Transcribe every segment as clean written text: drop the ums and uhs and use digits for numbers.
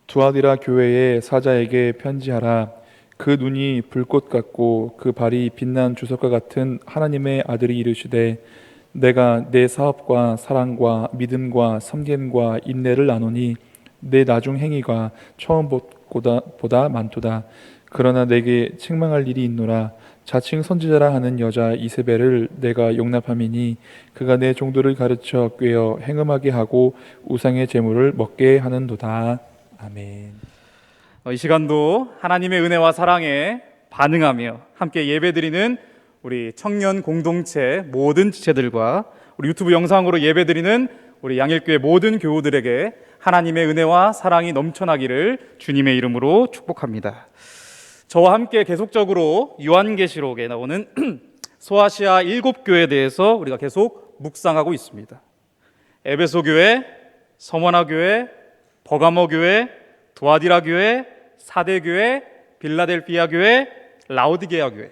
두아디라 교회의 사자에게 편지하라. 그 눈이 불꽃 같고 그 발이 빛난 주석과 같은 하나님의 아들이 이르시되, 내가 내 사업과 사랑과 믿음과 섬김과 인내를 나누니 내 나중 행위가 처음보다 많도다. 그러나 내게 책망할 일이 있노라. 자칭 선지자라 하는 여자 이세벨을 내가 용납함이니 그가 내 종들을 가르쳐 꾀어 행음하게 하고 우상의 제물을 먹게 하는도다. 아멘. 이 시간도 하나님의 은혜와 사랑에 반응하며 함께 예배드리는 우리 청년 공동체 모든 지체들과 우리 유튜브 영상으로 예배드리는 우리 양일교회 모든 교우들에게 하나님의 은혜와 사랑이 넘쳐나기를 주님의 이름으로 축복합니다. 저와 함께 계속적으로 요한계시록에 나오는 소아시아 7교회에 대해서 우리가 계속 묵상하고 있습니다. 에베소 교회, 서머나 교회, 버가모 교회, 두아디라 교회, 사대 교회, 빌라델피아 교회, 라오디게아 교회,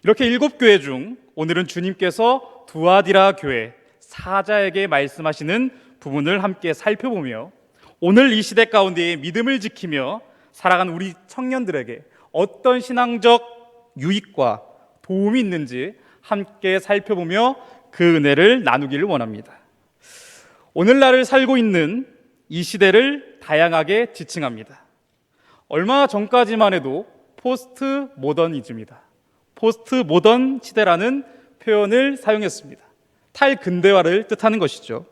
이렇게 7교회 중 오늘은 주님께서 두아디라 교회 사자에게 말씀하시는 부분을 함께 살펴보며 오늘 이 시대 가운데의 믿음을 지키며 살아간 우리 청년들에게 어떤 신앙적 유익과 도움이 있는지 함께 살펴보며 그 은혜를 나누기를 원합니다. 오늘날을 살고 있는 이 시대를 다양하게 지칭합니다. 얼마 전까지만 해도 포스트 모더니즘이다, 포스트 모던 시대라는 표현을 사용했습니다. 탈근대화를 뜻하는 것이죠.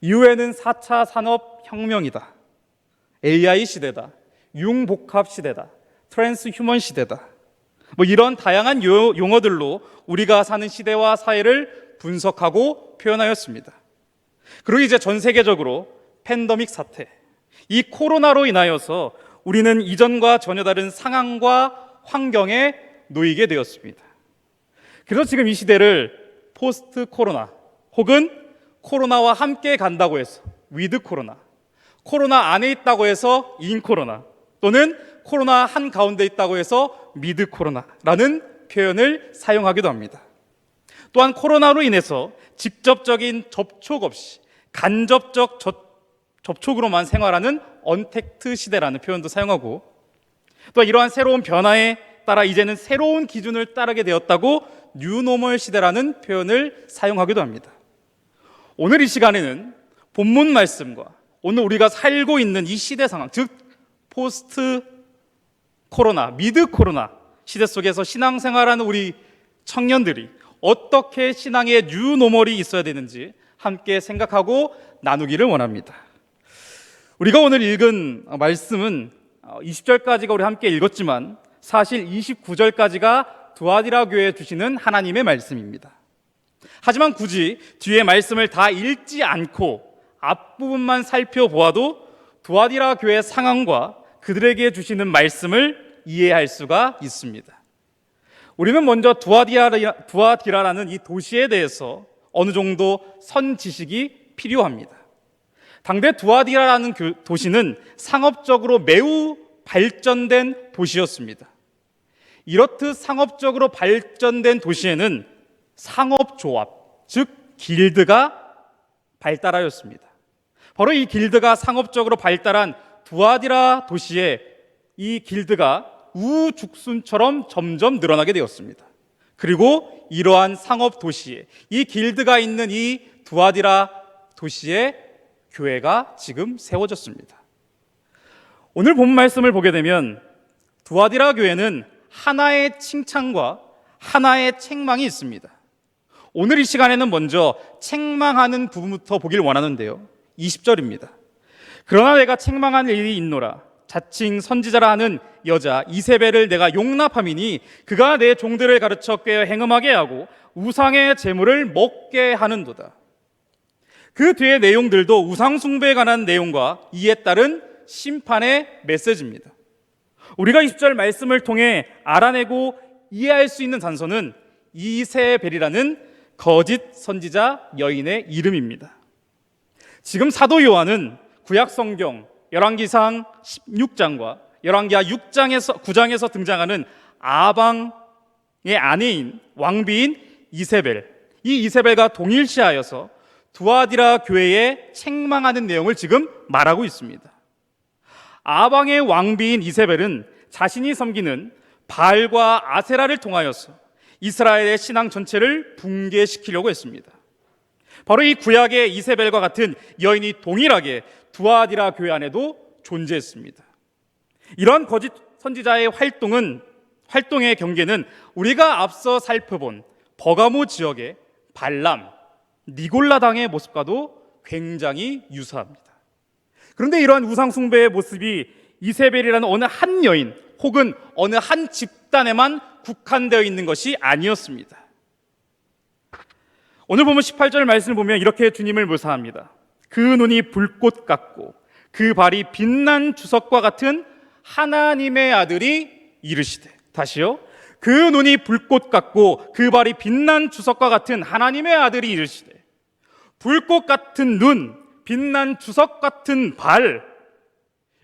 이후에는 4차 산업혁명이다, AI 시대다, 융복합 시대다, 트랜스 휴먼 시대다, 이런 다양한 용어들로 우리가 사는 시대와 사회를 분석하고 표현하였습니다. 그리고 이제 전 세계적으로 팬데믹 사태, 이 코로나로 인하여서 우리는 이전과 전혀 다른 상황과 환경에 놓이게 되었습니다. 그래서 지금 이 시대를 포스트 코로나 혹은 코로나와 함께 간다고 해서 위드 코로나, 코로나 안에 있다고 해서 인 코로나, 또는 코로나 한가운데 있다고 해서 미드 코로나라는 표현을 사용하기도 합니다. 또한 코로나로 인해서 직접적인 접촉 없이 간접적 접촉으로만 생활하는 언택트 시대라는 표현도 사용하고, 또 이러한 새로운 변화에 따라 이제는 새로운 기준을 따르게 되었다고 뉴노멀 시대라는 표현을 사용하기도 합니다. 오늘 이 시간에는 본문 말씀과 오늘 우리가 살고 있는 이 시대 상황, 즉 포스트 코로나, 미드 코로나 시대 속에서 신앙생활하는 우리 청년들이 어떻게 신앙의 뉴노멀이 있어야 되는지 함께 생각하고 나누기를 원합니다. 우리가 오늘 읽은 말씀은 20절까지가 우리 함께 읽었지만 사실 29절까지가 두아디라 교회에 주시는 하나님의 말씀입니다. 하지만 굳이 뒤에 말씀을 다 읽지 않고 앞부분만 살펴보아도 두아디라 교회의 상황과 그들에게 주시는 말씀을 이해할 수가 있습니다. 우리는 먼저 두아디라라는 이 도시에 대해서 어느 정도 선지식이 필요합니다. 당대 두아디라라는 도시는 상업적으로 매우 발전된 도시였습니다. 이렇듯 상업적으로 발전된 도시에는 상업조합, 즉 길드가 발달하였습니다. 바로 이 길드가 상업적으로 발달한 두아디라 도시에 이 길드가 우죽순처럼 점점 늘어나게 되었습니다. 그리고 이러한 상업 도시에 이 길드가 있는 이 두아디라 도시에 교회가 지금 세워졌습니다. 오늘 본 말씀을 보게 되면 두아디라 교회는 하나의 칭찬과 하나의 책망이 있습니다. 오늘 이 시간에는 먼저 책망하는 부분부터 보길 원하는데요, 20절입니다. 그러나 내가 책망한 일이 있노라. 자칭 선지자라 하는 여자 이세벨을 내가 용납함이니 그가 내 종들을 가르쳐 꾀어 행음하게 하고 우상의 제물을 먹게 하는도다. 그 뒤의 내용들도 우상 숭배에 관한 내용과 이에 따른 심판의 메시지입니다. 우리가 20절 말씀을 통해 알아내고 이해할 수 있는 단서는 이세벨이라는 거짓 선지자 여인의 이름입니다. 지금 사도 요한은 구약 성경 열왕기상 16장과 열왕기하 9장에서 등장하는 아방의 아내인 왕비인 이세벨, 이 이세벨과 동일시하여서 두아디라 교회에 책망하는 내용을 지금 말하고 있습니다. 아방의 왕비인 이세벨은 자신이 섬기는 바알과 아세라를 통하여서 이스라엘의 신앙 전체를 붕괴시키려고 했습니다. 바로 이 구약의 이세벨과 같은 여인이 동일하게 두아디라 교회 안에도 존재했습니다. 이런 거짓 선지자의 활동의 경계는 우리가 앞서 살펴본 버가모 지역의 발람, 니골라당의 모습과도 굉장히 유사합니다. 그런데 이러한 우상 숭배의 모습이 이세벨이라는 어느 한 여인 혹은 어느 한 집단에만 국한되어 있는 것이 아니었습니다. 오늘 보면 18절 말씀을 보면 이렇게 주님을 묘사합니다. 그 눈이 불꽃 같고 그 발이 빛난 주석과 같은 하나님의 아들이 이르시되. 다시요. 그 눈이 불꽃 같고 그 발이 빛난 주석과 같은 하나님의 아들이 이르시되. 불꽃 같은 눈, 빛난 주석 같은 발.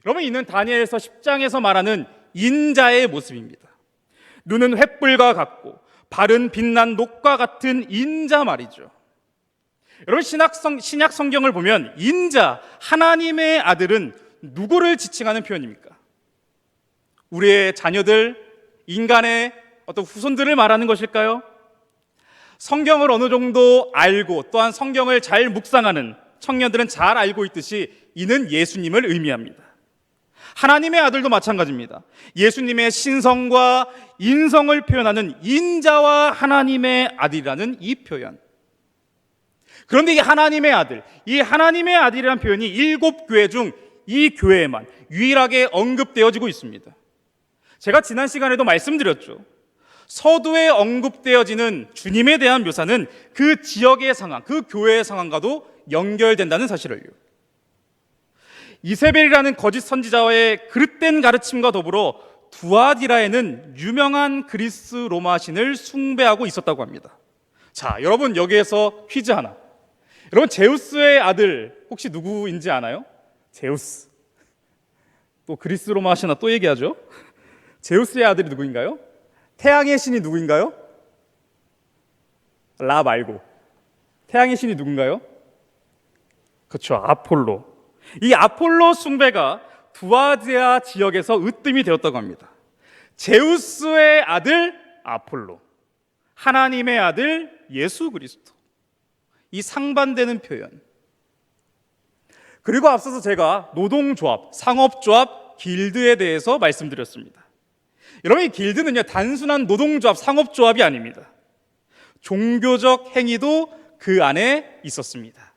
여러분, 이는 다니엘서 10장에서 말하는 인자의 모습입니다. 눈은 횃불과 같고 발은 빛난 녹과 같은 인자 말이죠. 여러분, 신약 성경을 보면 인자, 하나님의 아들은 누구를 지칭하는 표현입니까? 우리의 자녀들, 인간의 어떤 후손들을 말하는 것일까요? 성경을 어느 정도 알고 또한 성경을 잘 묵상하는 청년들은 잘 알고 있듯이 이는 예수님을 의미합니다. 하나님의 아들도 마찬가지입니다. 예수님의 신성과 인성을 표현하는 인자와 하나님의 아들이라는 이 표현. 그런데 이 하나님의 아들, 이 하나님의 아들이라는 표현이 7교회 중 이 교회에만 유일하게 언급되어지고 있습니다. 제가 지난 시간에도 말씀드렸죠. 서두에 언급되어지는 주님에 대한 묘사는 그 지역의 상황, 그 교회의 상황과도 연결된다는 사실을요. 이세벨이라는 거짓 선지자와의 그릇된 가르침과 더불어 두아디라에는 유명한 그리스 로마 신을 숭배하고 있었다고 합니다. 자, 여러분, 여기에서 퀴즈 하나. 여러분, 제우스의 아들 혹시 누구인지 아나요? 제우스. 또 그리스 로마 신화 또 얘기하죠. 제우스의 아들이 누구인가요? 태양의 신이 누구인가요? 라 말고 태양의 신이 누군가요? 그렇죠, 아폴로. 이 아폴로 숭배가 두아디라 지역에서 으뜸이 되었다고 합니다. 제우스의 아들 아폴로, 하나님의 아들 예수 그리스도. 이 상반되는 표현. 그리고 앞서서 제가 노동조합, 상업조합, 길드에 대해서 말씀드렸습니다. 여러분, 이 길드는요, 단순한 노동조합, 상업조합이 아닙니다. 종교적 행위도 그 안에 있었습니다.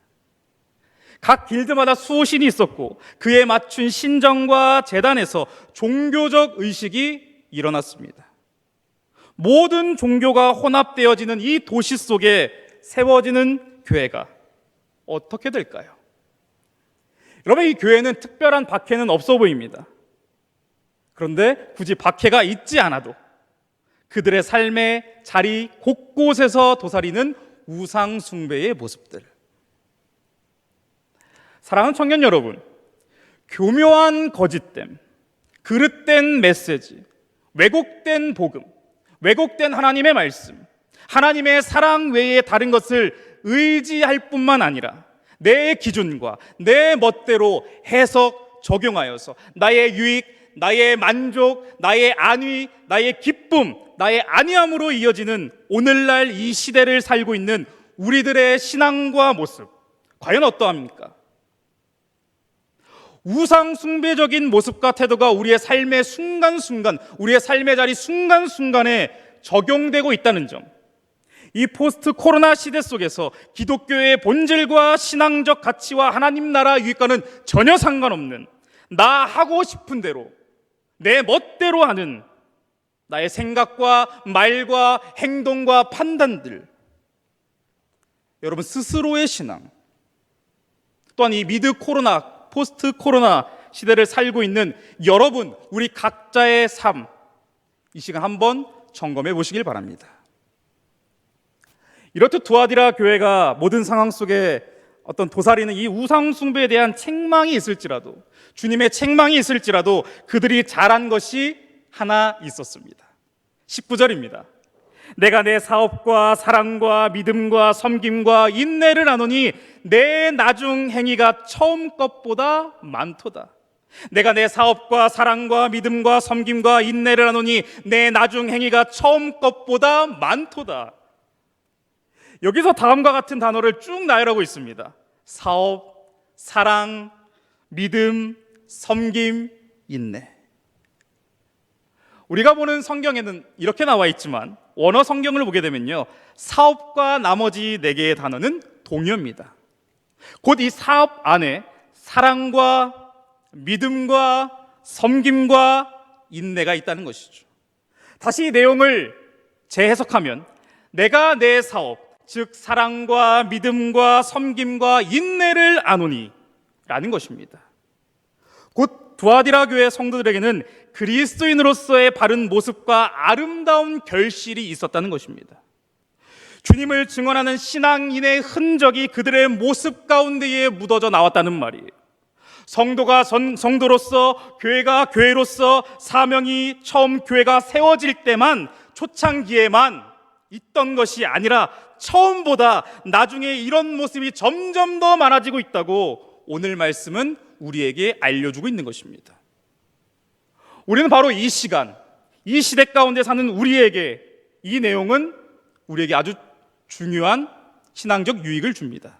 각 길드마다 수호신이 있었고 그에 맞춘 신정과 제단에서 종교적 의식이 일어났습니다. 모든 종교가 혼합되어지는 이 도시 속에 세워지는 교회가 어떻게 될까요? 여러분, 이 교회는 특별한 박해는 없어 보입니다. 그런데 굳이 박해가 있지 않아도 그들의 삶의 자리 곳곳에서 도사리는 우상 숭배의 모습들. 사랑하는 청년 여러분, 교묘한 거짓됨, 그릇된 메시지, 왜곡된 복음, 왜곡된 하나님의 말씀, 하나님의 사랑 외에 다른 것을 의지할 뿐만 아니라 내 기준과 내 멋대로 해석, 적용하여서 나의 유익, 나의 만족, 나의 안위, 나의 기쁨, 나의 안위함으로 이어지는 오늘날 이 시대를 살고 있는 우리들의 신앙과 모습, 과연 어떠합니까? 우상 숭배적인 모습과 태도가 우리의 삶의 순간순간, 우리의 삶의 자리 순간순간에 적용되고 있다는 점, 이 포스트 코로나 시대 속에서 기독교의 본질과 신앙적 가치와 하나님 나라 유익과는 전혀 상관없는 나 하고 싶은 대로 내 멋대로 하는 나의 생각과 말과 행동과 판단들, 여러분 스스로의 신앙, 또한 이 미드 코로나, 포스트 코로나 시대를 살고 있는 여러분, 우리 각자의 삶, 이 시간 한번 점검해 보시길 바랍니다. 이렇듯 두아디라 교회가 모든 상황 속에 어떤 도사리는 이 우상 숭배에 대한 책망이 있을지라도, 주님의 책망이 있을지라도 그들이 잘한 것이 하나 있었습니다. 19절입니다. 내가 내 사업과 사랑과 믿음과 섬김과 인내를 나누니 내 나중 행위가 처음 것보다 많도다. 내가 내 사업과 사랑과 믿음과 섬김과 인내를 하노니 내 나중 행위가 처음 것보다 많도다. 여기서 다음과 같은 단어를 쭉 나열하고 있습니다. 사업, 사랑, 믿음, 섬김, 인내. 우리가 보는 성경에는 이렇게 나와 있지만 원어 성경을 보게 되면요, 사업과 나머지 4개의 단어는 동요입니다. 곧 이 사업 안에 사랑과 믿음과 섬김과 인내가 있다는 것이죠. 다시 이 내용을 재해석하면 내가 내 사업, 즉 사랑과 믿음과 섬김과 인내를 아노니 라는 것입니다. 곧 두아디라 교회 성도들에게는 그리스도인으로서의 바른 모습과 아름다운 결실이 있었다는 것입니다. 주님을 증언하는 신앙인의 흔적이 그들의 모습 가운데에 묻어져 나왔다는 말이에요. 성도가 성도로서, 교회가 교회로서 사명이 처음 교회가 세워질 때만, 초창기에만 있던 것이 아니라 처음보다 나중에 이런 모습이 점점 더 많아지고 있다고 오늘 말씀은 우리에게 알려주고 있는 것입니다. 우리는 바로 이 시간, 이 시대 가운데 사는 우리에게 이 내용은 우리에게 아주 중요한 신앙적 유익을 줍니다.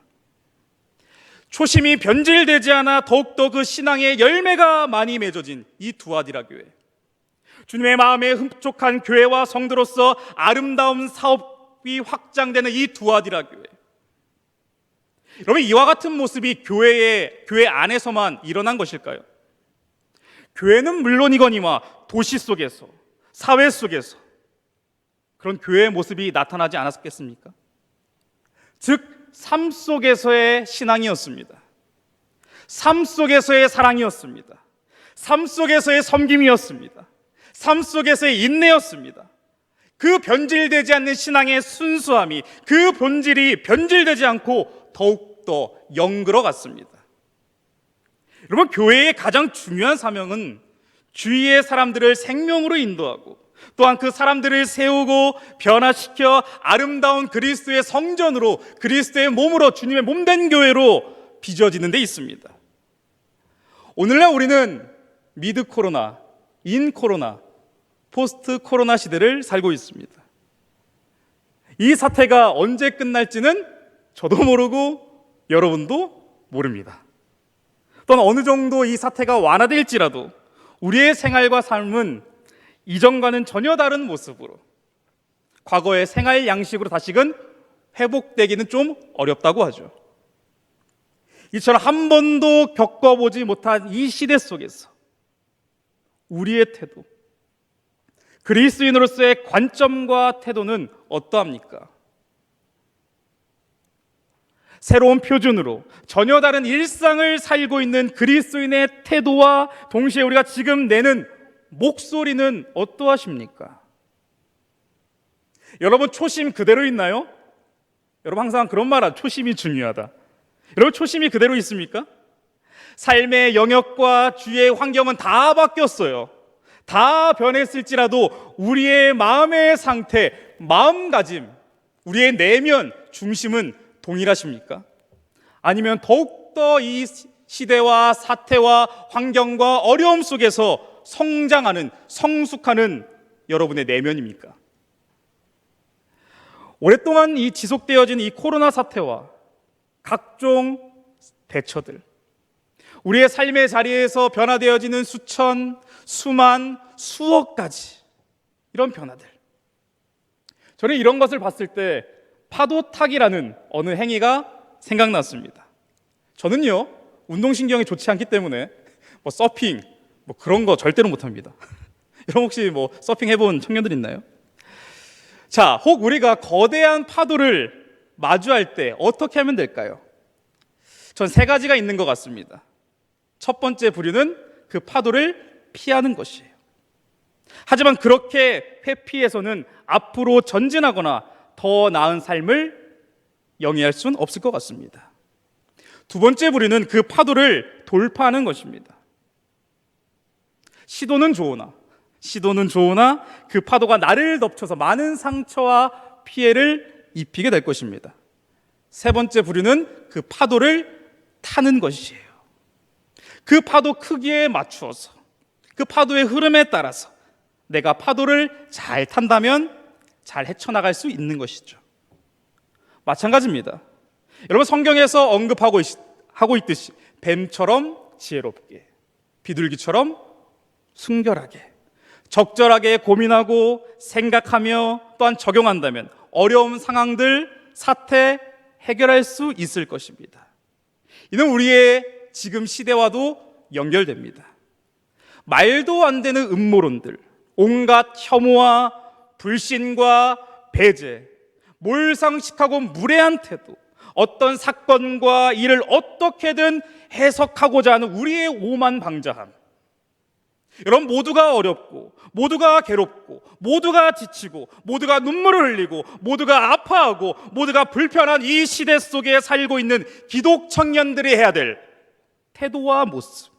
초심이 변질되지 않아 더욱더 그 신앙의 열매가 많이 맺어진 이 두아디라 교회, 주님의 마음에 흡족한 교회와 성도로서 아름다운 사업이 확장되는 이 두아디라 교회, 여러분, 이와 같은 모습이 교회 안에서만 일어난 것일까요? 교회는 물론이거니와 도시 속에서, 사회 속에서 그런 교회의 모습이 나타나지 않았겠습니까? 즉 삶 속에서의 신앙이었습니다. 삶 속에서의 사랑이었습니다. 삶 속에서의 섬김이었습니다. 삶 속에서의 인내였습니다. 그 변질되지 않는 신앙의 순수함이, 그 본질이 변질되지 않고 더욱더 영글어 갔습니다. 여러분, 교회의 가장 중요한 사명은 주위의 사람들을 생명으로 인도하고 또한 그 사람들을 세우고 변화시켜 아름다운 그리스도의 성전으로, 그리스도의 몸으로, 주님의 몸된 교회로 빚어지는 데 있습니다. 오늘날 우리는 미드 코로나, 인 코로나, 포스트 코로나 시대를 살고 있습니다. 이 사태가 언제 끝날지는 저도 모르고 여러분도 모릅니다. 또한 어느 정도 이 사태가 완화될지라도 우리의 생활과 삶은 이전과는 전혀 다른 모습으로, 과거의 생활 양식으로 다시금 회복되기는 좀 어렵다고 하죠. 이처럼 한 번도 겪어보지 못한 이 시대 속에서 우리의 태도, 그리스도인으로서의 관점과 태도는 어떠합니까? 새로운 표준으로 전혀 다른 일상을 살고 있는 그리스도인의 태도와 동시에 우리가 지금 내는 목소리는 어떠하십니까? 여러분, 초심 그대로 있나요? 여러분, 항상 그런 말 하죠. 초심이 중요하다. 여러분, 초심이 그대로 있습니까? 삶의 영역과 주위의 환경은 다 바뀌었어요. 다 변했을지라도 우리의 마음의 상태, 마음가짐, 우리의 내면 중심은 동일하십니까? 아니면 더욱더 이 시대와 사태와 환경과 어려움 속에서 성장하는, 성숙하는 여러분의 내면입니까? 오랫동안 이 지속되어진 이 코로나 사태와 각종 대처들, 우리의 삶의 자리에서 변화되어지는 수천, 수만, 수억 가지 이런 변화들, 저는 이런 것을 봤을 때 파도타기라는 어느 행위가 생각났습니다. 저는요, 운동신경이 좋지 않기 때문에 서핑 그런 거 절대로 못합니다. 여러분, 혹시 서핑 해본 청년들 있나요? 자, 혹 우리가 거대한 파도를 마주할 때 어떻게 하면 될까요? 전 3가지가 있는 것 같습니다. 첫 번째 부류는 그 파도를 피하는 것이에요. 하지만 그렇게 회피해서는 앞으로 전진하거나 더 나은 삶을 영위할 수는 없을 것 같습니다. 두 번째 부류는 그 파도를 돌파하는 것입니다. 시도는 좋으나 그 파도가 나를 덮쳐서 많은 상처와 피해를 입히게 될 것입니다. 세 번째 부류는 그 파도를 타는 것이에요. 그 파도 크기에 맞추어서 그 파도의 흐름에 따라서 내가 파도를 잘 탄다면 잘 헤쳐나갈 수 있는 것이죠. 마찬가지입니다. 여러분, 성경에서 하고 있듯이 뱀처럼 지혜롭게, 비둘기처럼 순결하게, 적절하게 고민하고 생각하며 또한 적용한다면 어려운 상황들, 사태 해결할 수 있을 것입니다. 이는 우리의 지금 시대와도 연결됩니다. 말도 안 되는 음모론들, 온갖 혐오와 불신과 배제, 몰상식하고 무례한 태도, 어떤 사건과 일을 어떻게든 해석하고자 하는 우리의 오만방자함, 여러분, 모두가 어렵고 모두가 괴롭고 모두가 지치고 모두가 눈물을 흘리고 모두가 아파하고 모두가 불편한 이 시대 속에 살고 있는 기독 청년들이 해야 될 태도와 모습,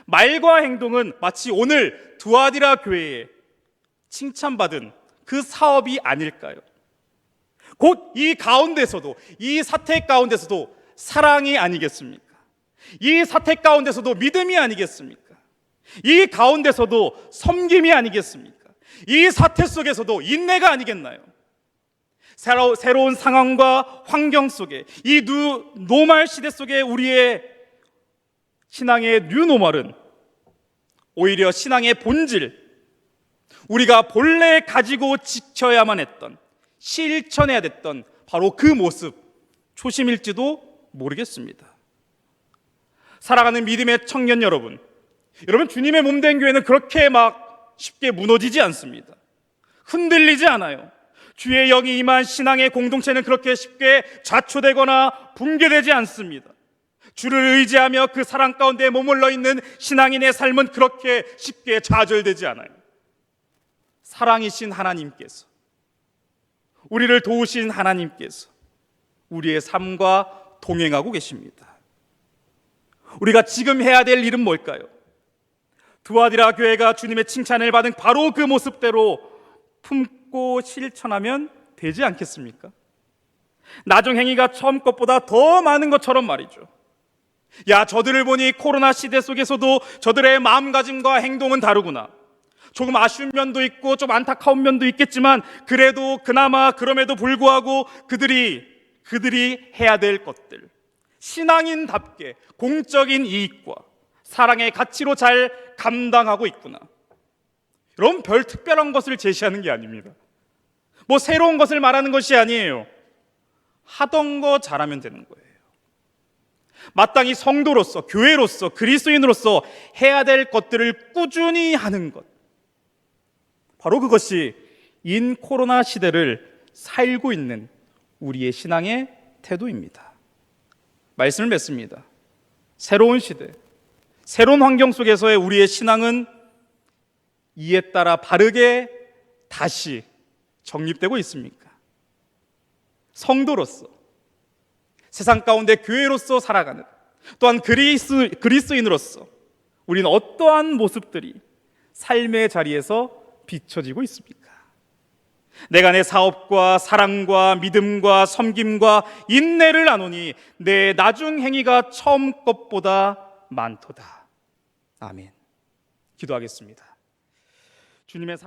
말과 행동은 마치 오늘 두아디라 교회에 칭찬받은 그 사업이 아닐까요? 곧 이 가운데서도, 이 사태 가운데서도 사랑이 아니겠습니까? 이 사태 가운데서도 믿음이 아니겠습니까? 이 가운데서도 섬김이 아니겠습니까? 이 사태 속에서도 인내가 아니겠나요? 새로운 상황과 환경 속에, 이 노말 시대 속에 우리의 신앙의 뉴노멀은 오히려 신앙의 본질, 우리가 본래 가지고 지켜야만 했던, 실천해야 됐던 바로 그 모습, 초심일지도 모르겠습니다. 살아가는 믿음의 청년 여러분, 주님의 몸된 교회는 그렇게 막 쉽게 무너지지 않습니다. 흔들리지 않아요. 주의 영이 임한 신앙의 공동체는 그렇게 쉽게 좌초되거나 붕괴되지 않습니다. 주를 의지하며 그 사랑 가운데 머물러 있는 신앙인의 삶은 그렇게 쉽게 좌절되지 않아요. 사랑이신 하나님께서, 우리를 도우신 하나님께서 우리의 삶과 동행하고 계십니다. 우리가 지금 해야 될 일은 뭘까요? 두아디라 교회가 주님의 칭찬을 받은 바로 그 모습대로 품고 실천하면 되지 않겠습니까? 나중 행위가 처음 것보다 더 많은 것처럼 말이죠. 야, 저들을 보니 코로나 시대 속에서도 저들의 마음가짐과 행동은 다르구나. 조금 아쉬운 면도 있고 좀 안타까운 면도 있겠지만 그래도 그나마 그럼에도 불구하고 그들이 해야 될 것들, 신앙인답게 공적인 이익과 사랑의 가치로 잘 감당하고 있구나. 여러분, 별 특별한 것을 제시하는 게 아닙니다. 뭐 새로운 것을 말하는 것이 아니에요. 하던 거 잘하면 되는 거예요. 마땅히 성도로서, 교회로서, 그리스도인으로서 해야 될 것들을 꾸준히 하는 것, 바로 그것이 인 코로나 시대를 살고 있는 우리의 신앙의 태도입니다. 말씀을 맺습니다. 새로운 시대, 새로운 환경 속에서의 우리의 신앙은 이에 따라 바르게 다시 정립되고 있습니까? 성도로서, 세상 가운데 교회로서 살아가는, 또한 그리스도인으로서 우리는 어떠한 모습들이 삶의 자리에서 비춰지고 있습니까? 내가 내 사업과 사랑과 믿음과 섬김과 인내를 나누니 내 나중 행위가 처음 것보다 많도다. 아멘. 기도하겠습니다. 주님의 사랑